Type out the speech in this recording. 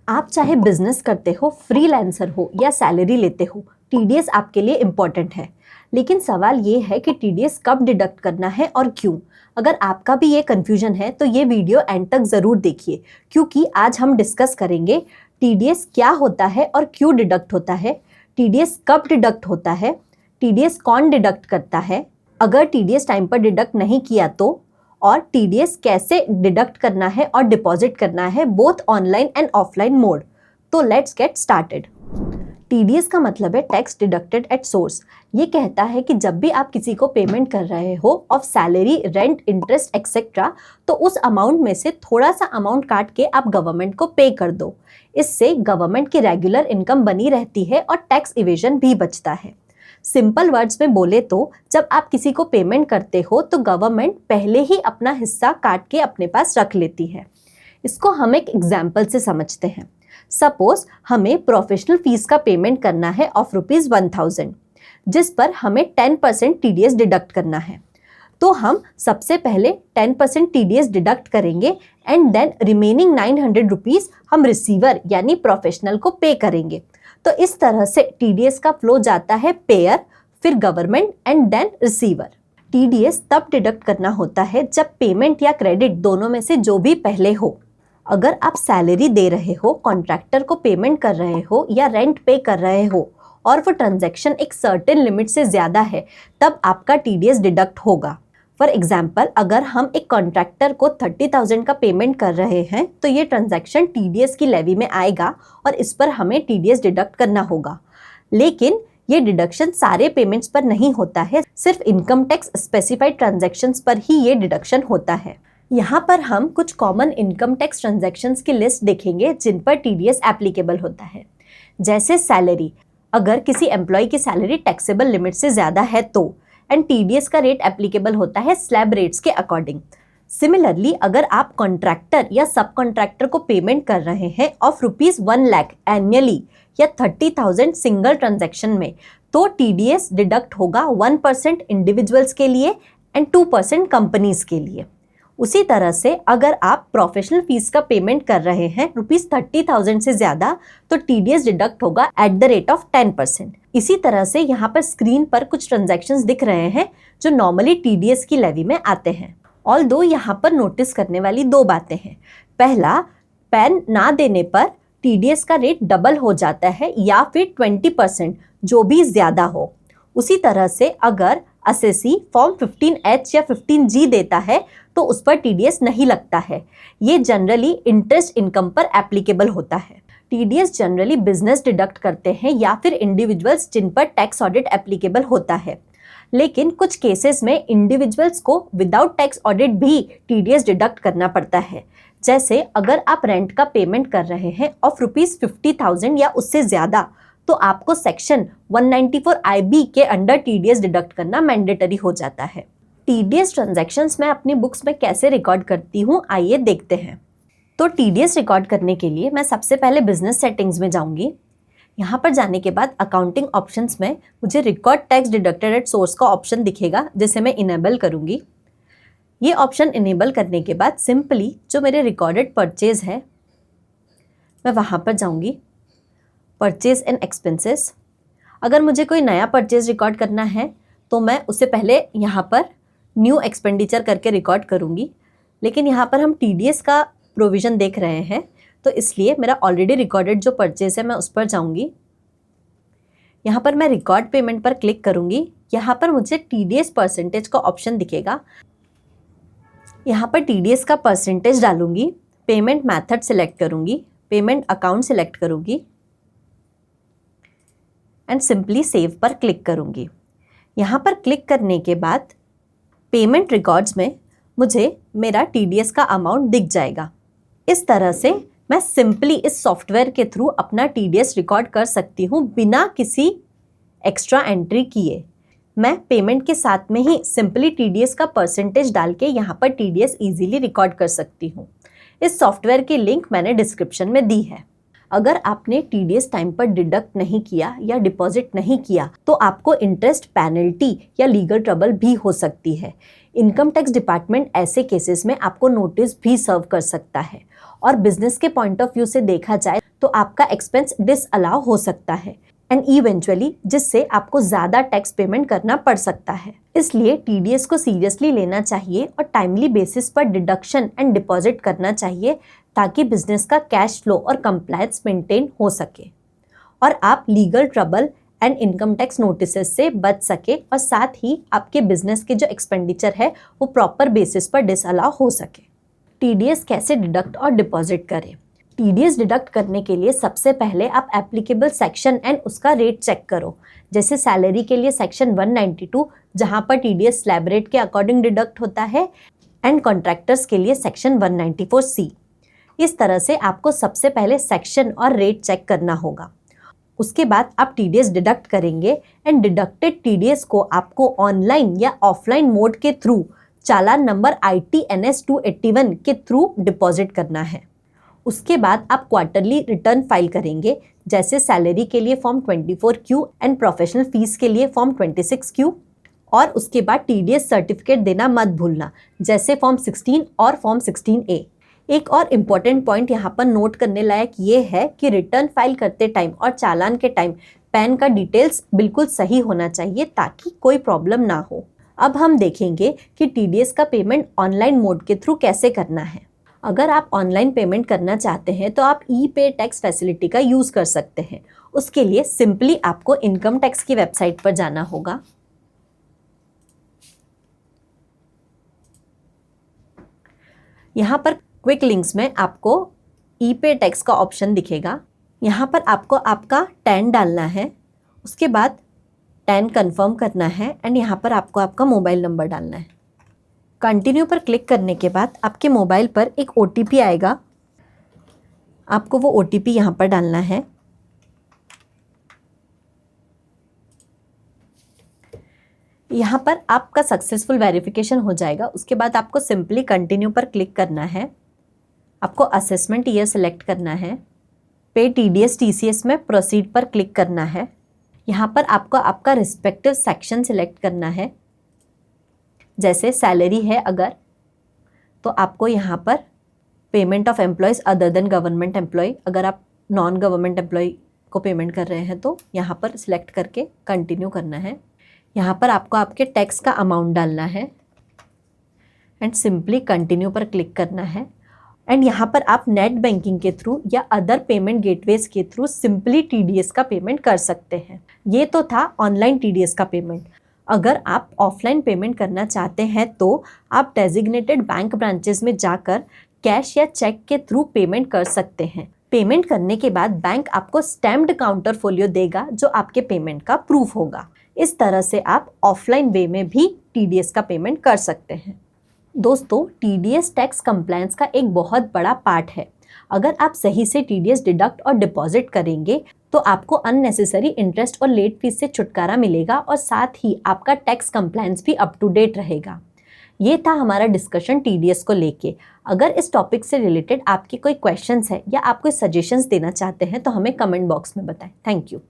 आप चाहे बिजनेस करते हो, फ्रीलांसर हो या सैलरी लेते हो, टीडीएस आपके लिए इम्पॉर्टेंट है। लेकिन सवाल ये है कि टीडीएस कब डिडक्ट करना है और क्यों। अगर आपका भी ये कन्फ्यूजन है तो ये वीडियो एंड तक ज़रूर देखिए, क्योंकि आज हम डिस्कस करेंगे टीडीएस क्या होता है और क्यों डिडक्ट होता है, टीडीएस कब डिडक्ट होता है, टीडीएस कौन डिडक्ट करता है, अगर टीडीएस टाइम पर डिडक्ट नहीं किया तो, और टीडीएस कैसे डिडक्ट करना है और डिपॉजिट करना है, both online and offline mode. तो लेट्स गेट स्टार्टेड। टीडीएस का मतलब है टैक्स डिडक्टेड एट सोर्स। ये कहता है कि जब भी आप किसी को पेमेंट कर रहे हो of salary, rent, interest etcetera, तो उस अमाउंट में से थोड़ा सा अमाउंट काट के आप गवर्नमेंट को पे कर दो। इससे गवर्नमेंट की रेगुलर इनकम बनी रहती है और टैक्स इवेजन भी बचता है। सिंपल वर्ड्स में बोले तो जब आप किसी को पेमेंट करते हो तो गवर्नमेंट पहले ही अपना हिस्सा काट के अपने पास रख लेती है। इसको हम एक एग्जाम्पल से समझते हैं। सपोज हमें प्रोफेशनल फीस का पेमेंट करना है ऑफ ₹1000, जिस पर हमें 10% टीडीएस डिडक्ट करना है। तो हम सबसे पहले 10% टीडीएस डिडक्ट करेंगे एंड देन रिमेनिंग ₹900 हम रिसीवर यानी प्रोफेशनल को पे करेंगे। तो इस तरह से टीडीएस का फ्लो जाता है पेयर, फिर government and then receiver. TDS तब डिडक्ट करना होता है जब पेमेंट या क्रेडिट दोनों में से जो भी पहले हो। अगर आप सैलरी दे रहे हो, कॉन्ट्रैक्टर को पेमेंट कर रहे हो या रेंट पे कर रहे हो और वो ट्रांजैक्शन एक सर्टेन लिमिट से ज़्यादा है, तब आपका टीडीएस डिडक्ट होगा। फॉर एग्जाम्पल, अगर हम एक कॉन्ट्रैक्टर को 30,000 का पेमेंट कर रहे हैं तो ये ट्रांजैक्शन टीडीएस की लेवी में आएगा और इस पर हमें टीडीएस डिडक्ट करना होगा। लेकिन ये डिडक्शन सारे पेमेंट्स पर नहीं होता है, सिर्फ इनकम टैक्स स्पेसिफाइड ट्रांजैक्शंस पर ही ये डिडक्शन होता है। यहाँ पर हम कुछ कॉमन इनकम टैक्स ट्रांजैक्शंस की लिस्ट देखेंगे जिन पर टीडीएस एप्लीकेबल होता है। जैसे सैलरी, अगर किसी एम्प्लॉय की सैलरी टैक्सेबल लिमिट से ज़्यादा है तो, एंड टीडीएस का रेट एप्लीकेबल होता है स्लैब रेट्स के अकॉर्डिंग। सिमिलरली, अगर आप कॉन्ट्रैक्टर या सब कॉन्ट्रैक्टर को पेमेंट कर रहे हैं ऑफ ₹1 लाख एनुअली या 30,000 सिंगल ट्रांजैक्शन में, तो टीडीएस डिडक्ट होगा 1% इंडिविजुअल्स के लिए एंड 2% कंपनीज के लिए। उसी तरह से अगर आप प्रोफेशनल फीस का पेमेंट कर रहे हैं ₹30,000 से ज़्यादा, तो टीडीएस डिडक्ट होगा एट द रेट ऑफ 10%। इसी तरह से यहाँ पर स्क्रीन पर कुछ ट्रांजैक्शंस दिख रहे हैं जो नॉर्मली टीडीएस की लेवी में आते हैं। ऑल्दो यहाँ पर नोटिस करने वाली दो बातें हैं। पहला, पैन ना देने पर टीडीएस का रेट डबल हो जाता है या फिर 20%, जो भी ज़्यादा हो। उसी तरह से अगर असेसी फॉर्म 15H या 15G देता है तो उस पर टीडीएस नहीं लगता है। ये जनरली इंटरेस्ट इनकम पर एप्लीकेबल होता है। टीडीएस जनरली बिजनेस डिडक्ट करते हैं या फिर इंडिविजुअल्स जिन पर टैक्स ऑडिट एप्लीकेबल होता है। लेकिन कुछ केसेस में इंडिविजुअल्स को विदाउट टैक्स ऑडिट भी टीडीएस डिडक्ट करना पड़ता है। जैसे अगर आप रेंट का पेमेंट कर रहे हैं ऑफ ₹50,000 या उससे ज़्यादा, तो आपको सेक्शन 194IB के अंडर टीडीएस डिडक्ट करना मैंडेटरी हो जाता है। टीडीएस ट्रांजैक्शंस मैं अपनी बुक्स में कैसे रिकॉर्ड करती हूँ, आइए देखते हैं। तो टीडीएस रिकॉर्ड करने के लिए मैं सबसे पहले बिजनेस सेटिंग्स में जाऊँगी। यहाँ पर जाने के बाद अकाउंटिंग ऑप्शंस में मुझे record tax deducted at source का ऑप्शन दिखेगा, जिसे मैं इनेबल करूँगी। ये ऑप्शन इनेबल करने के बाद सिंपली जो मेरे रिकॉर्डेड परचेज है, मैं वहाँ पर जाऊँगी, परचेज एंड एक्सपेंसेस। अगर मुझे कोई नया परचेज रिकॉर्ड करना है तो मैं उससे पहले यहाँ पर न्यू एक्सपेंडिचर करके रिकॉर्ड करूँगी। लेकिन यहाँ पर हम टीडीएस का प्रोविज़न देख रहे हैं, तो इसलिए मेरा ऑलरेडी रिकॉर्डेड जो परचेज है मैं उस पर जाऊँगी। यहाँ पर मैं रिकॉर्ड पेमेंट पर क्लिक करूँगी। यहाँ पर मुझे टीडीएस परसेंटेज का ऑप्शन दिखेगा। यहाँ पर टीडीएस का परसेंटेज डालूँगी, पेमेंट मेथड सेलेक्ट करूँगी, पेमेंट अकाउंट सेलेक्ट करूँगी एंड सिंपली सेव पर क्लिक करूँगी। यहाँ पर क्लिक करने के बाद पेमेंट रिकॉर्ड्स में मुझे मेरा टीडीएस का अमाउंट दिख जाएगा। इस तरह से मैं सिंपली इस सॉफ्टवेयर के थ्रू अपना टीडीएस रिकॉर्ड कर सकती हूँ बिना किसी एक्स्ट्रा एंट्री किए। मैं पेमेंट के साथ में ही सिंपली टीडीएस का परसेंटेज डाल के यहाँ पर टीडीएस इजीली रिकॉर्ड कर सकती हूँ। इस सॉफ्टवेयर की लिंक मैंने डिस्क्रिप्शन में दी है। अगर आपने टीडीएस टाइम पर डिडक्ट नहीं किया या डिपॉजिट नहीं किया तो आपको इंटरेस्ट, पेनल्टी या लीगल ट्रबल भी हो सकती है। इनकम टैक्स डिपार्टमेंट ऐसे केसेस में आपको नोटिस भी सर्व कर सकता है और बिजनेस के पॉइंट ऑफ व्यू से देखा जाए तो आपका एक्सपेंस डिसअलाउ हो सकता है एंड इवेंचुअली जिससे आपको ज़्यादा टैक्स पेमेंट करना पड़ सकता है। इसलिए टीडीएस को सीरियसली लेना चाहिए और टाइमली बेसिस पर डिडक्शन एंड डिपॉजिट करना चाहिए ताकि बिजनेस का कैश फ्लो और कंप्लायंस मेंटेन हो सके और आप legal trouble and income tax notices से बच सके और साथ ही आपके बिजनेस के जो एक्सपेंडिचर है वो प्रॉपर बेसिस पर डिसअलाउ हो सके। टीडीएस कैसे डिडक्ट और डिपॉजिट करें? टीडीएस डिडक्ट करने के लिए सबसे पहले आप एप्लीकेबल सेक्शन एंड उसका रेट चेक करो। जैसे सैलरी के लिए सेक्शन 192 जहां पर टीडीएस स्लैब रेट के अकॉर्डिंग डिडक्ट होता है एंड कॉन्ट्रैक्टर्स के लिए सेक्शन 194C। इस तरह से आपको सबसे पहले सेक्शन और रेट चेक करना होगा। उसके बाद आप टीडीएस डिडक्ट करेंगे एंड डिडक्टेड टीडीएस को आपको ऑनलाइन या ऑफलाइन मोड के थ्रू चालान नंबर ITNS 281 के थ्रू डिपॉजिट करना है। उसके बाद आप क्वार्टरली रिटर्न फाइल करेंगे, जैसे सैलरी के लिए form 24Q and professional fees के लिए फॉर्म 26Q और उसके बाद टीडीएस सर्टिफिकेट देना मत भूलना, जैसे फॉर्म 16 और फॉर्म 16A। एक और इम्पॉर्टेंट पॉइंट यहाँ पर नोट करने लायक ये है कि रिटर्न फाइल करते टाइम और चालान के टाइम पैन का डिटेल्स बिल्कुल सही होना चाहिए ताकि कोई प्रॉब्लम ना हो। अब हम देखेंगे कि टीडीएस का पेमेंट ऑनलाइन मोड के थ्रू कैसे करना है। अगर आप ऑनलाइन पेमेंट करना चाहते हैं तो आप ई-पे टैक्स फैसिलिटी का यूज़ कर सकते हैं। उसके लिए सिंपली आपको इनकम टैक्स की वेबसाइट पर जाना होगा। यहाँ पर क्विक लिंक्स में आपको ई-पे टैक्स का ऑप्शन दिखेगा। यहाँ पर आपको आपका टैन डालना है, उसके बाद टैन कंफर्म करना है एंड यहाँ पर आपको आपका मोबाइल नंबर डालना है। कंटिन्यू पर क्लिक करने के बाद आपके मोबाइल पर एक OTP आएगा, आपको वो OTP यहाँ पर डालना है। यहाँ पर आपका सक्सेसफुल वेरिफिकेशन हो जाएगा। उसके बाद आपको सिंपली कंटिन्यू पर क्लिक करना है। आपको असेसमेंट ईयर सेलेक्ट करना है। पे TDS TCS में प्रोसीड पर क्लिक करना है। यहाँ पर आपको आपका रिस्पेक्टिव सेक्शन सिलेक्ट करना है। जैसे सैलरी है अगर तो आपको यहाँ पर payment of employees other than government employee, अगर आप नॉन गवर्नमेंट एम्प्लॉय को पेमेंट कर रहे हैं तो यहाँ पर सिलेक्ट करके कंटिन्यू करना है। यहाँ पर आपको आपके टैक्स का अमाउंट डालना है एंड सिंपली कंटिन्यू पर क्लिक करना है। एंड यहाँ पर आप नेट बैंकिंग के थ्रू या अदर पेमेंट गेटवेज के थ्रू सिंपली टीडीएस का पेमेंट कर सकते हैं। ये तो था ऑनलाइन टीडीएस का पेमेंट। अगर आप ऑफलाइन पेमेंट करना चाहते हैं तो आप डेजिग्नेटेड बैंक ब्रांचेस में जाकर कैश या चेक के थ्रू पेमेंट कर सकते हैं। पेमेंट करने के बाद बैंक आपको स्टैम्प्ड काउंटर फोलियो देगा जो आपके पेमेंट का प्रूफ होगा। इस तरह से आप ऑफलाइन वे में भी टीडीएस का पेमेंट कर सकते हैं। दोस्तों, टीडीएस टैक्स कंप्लायंस का एक बहुत बड़ा पार्ट है। अगर आप सही से टीडीएस डिडक्ट और डिपॉजिट करेंगे तो आपको अननेसेसरी इंटरेस्ट और लेट फीस से छुटकारा मिलेगा और साथ ही आपका टैक्स कंप्लायंस भी अप टू डेट रहेगा। ये था हमारा डिस्कशन टीडीएस को लेके। अगर इस टॉपिक से रिलेटेड आपके कोई क्वेश्चंस है या आप कोई सजेशंस देना चाहते हैं तो हमें कमेंट बॉक्स में बताएं। Thank you.